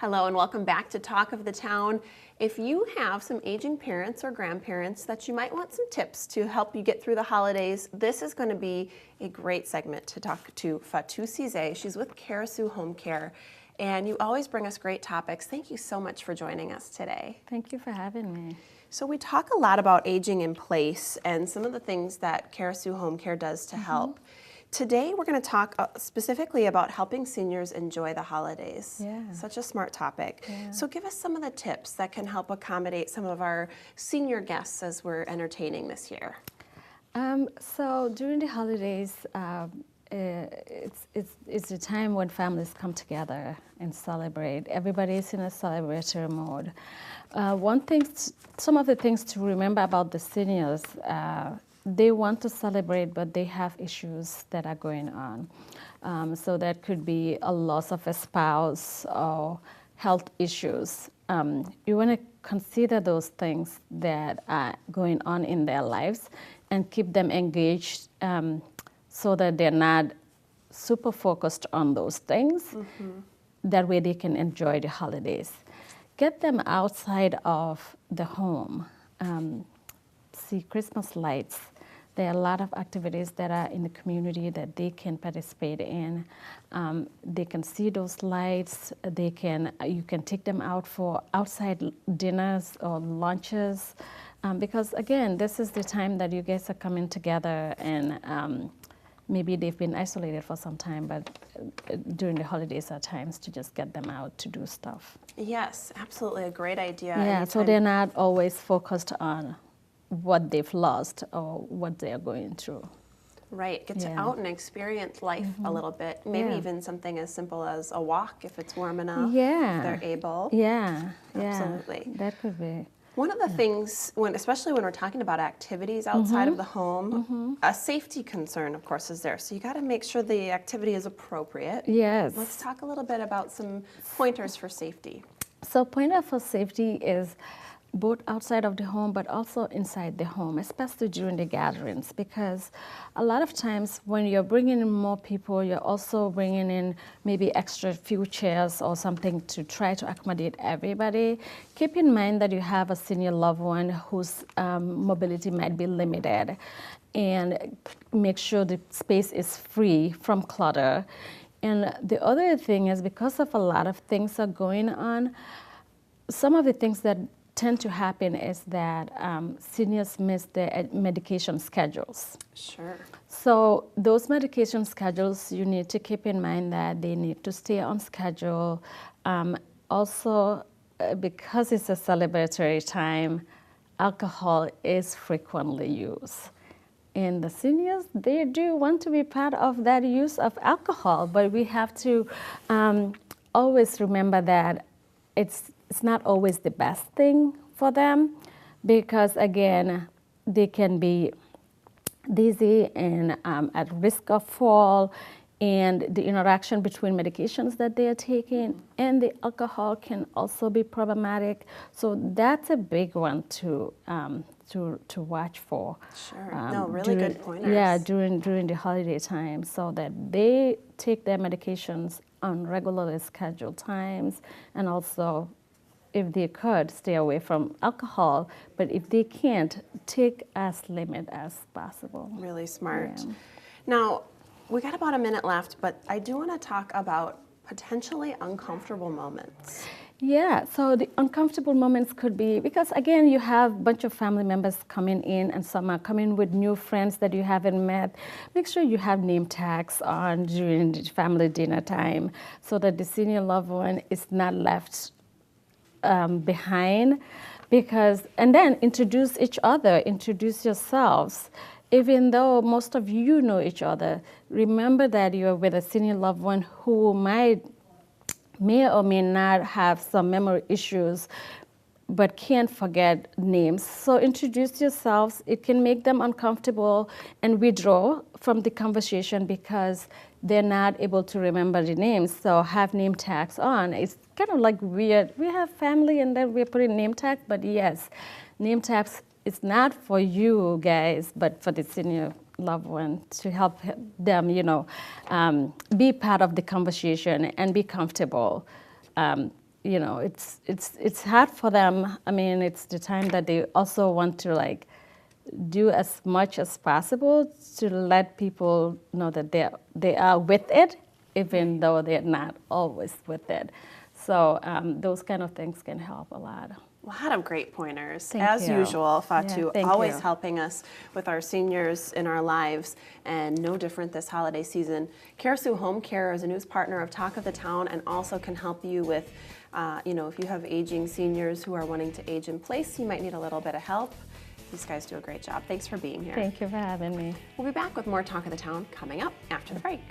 Hello and welcome back to Talk of the Town. If you have some aging parents or grandparents that you might want some tips to help you get through the holidays, this is going to be a great segment to talk to Fatou Cizé. She's with Cairasu Home Care, and you always bring us great topics. Thank you so much for joining us today. Thank you for having me. So we talk a lot about aging in place and some of the things that Cairasu Home Care does to help. Today, we're going to talk specifically about helping seniors enjoy the holidays. Yeah. Such a smart topic. Yeah. So give us some of the tips that can help accommodate some of our senior guests as we're entertaining this year. So during the holidays, it's a time when families come together and celebrate. Everybody's in a celebratory mode. Some of the things to remember about the seniors, they want to celebrate, but they have issues that are going on. So that could be a loss of a spouse or health issues. You want to consider those things that are going on in their lives and keep them engaged so that they're not super focused on those things. That way they can enjoy the holidays. Get them outside of the home. See Christmas lights. There are a lot of activities that are in the community that they can participate in. They can see those lights. You can take them out for outside dinners or lunches, because again, this is the time that you guys are coming together, and maybe they've been isolated for some time, but during the holidays are times to just get them out to do stuff. Yes, absolutely, a great idea. Yeah, Anytime. So they're not always focused on what they've lost or what they're going through. Right, get to out and experience life a little bit. Maybe even something as simple as a walk if it's warm enough, if they're able. Yeah, absolutely. That could be. One of the things, especially when we're talking about activities outside of the home, a safety concern, of course, is there. So you got to make sure the activity is appropriate. Yes. Let's talk a little bit about some pointers for safety. So pointer for safety is both outside of the home, but also inside the home, especially during the gatherings, because a lot of times when you're bringing in more people, you're also bringing in maybe extra few chairs or something to try to accommodate everybody. Keep in mind that you have a senior loved one whose mobility might be limited, and make sure the space is free from clutter. And the other thing is, because of a lot of things are going on, some of the things that tend to happen is that seniors miss their medication schedules. Sure. So those medication schedules, you need to keep in mind that they need to stay on schedule. Also, because it's a celebratory time, alcohol is frequently used. And the seniors, they do want to be part of that use of alcohol, but we have to always remember that it's not always the best thing for them, because again, they can be dizzy and at risk of fall, and the interaction between medications that they are taking and the alcohol can also be problematic. So that's a big one to watch for. Sure. No, really good pointers. Yeah, during the holiday time, so that they take their medications on regularly scheduled times, and also, if they could, stay away from alcohol, but if they can't, take as limit as possible. Really smart. Yeah. Now, we got about a minute left, but I do want to talk about potentially uncomfortable moments. Yeah, so the uncomfortable moments could be, because again, you have a bunch of family members coming in, and some are coming with new friends that you haven't met. Make sure you have name tags on during the family dinner time, so that the senior loved one is not left behind. And then introduce each other, introduce yourselves. Even though most of you know each other, remember that you're with a senior loved one who may or may not have some memory issues, but can't forget names. So introduce yourselves. It can make them uncomfortable and withdraw from the conversation because they're not able to remember the names. So have name tags on. It's kind of like weird. We have family and then we're putting name tags, but yes, name tags, it's not for you guys, but for the senior loved one, to help them, be part of the conversation and be comfortable. you know, it's hard for them. I mean, it's the time that they also want to like do as much as possible to let people know that they are with it, even though they're not always with it. So those kind of things can help a lot. A lot of great pointers. Thank As you. usual, Fatu, Yeah, thank always you. helping us with our seniors in our lives, and no different this holiday season. Cairasu Home Care is a news partner of Talk of the Town and also can help you with, you know, if you have aging seniors who are wanting to age in place, you might need a little bit of help. These guys do a great job. Thanks for being here. Thank you for having me. We'll be back with more Talk of the Town coming up after the break.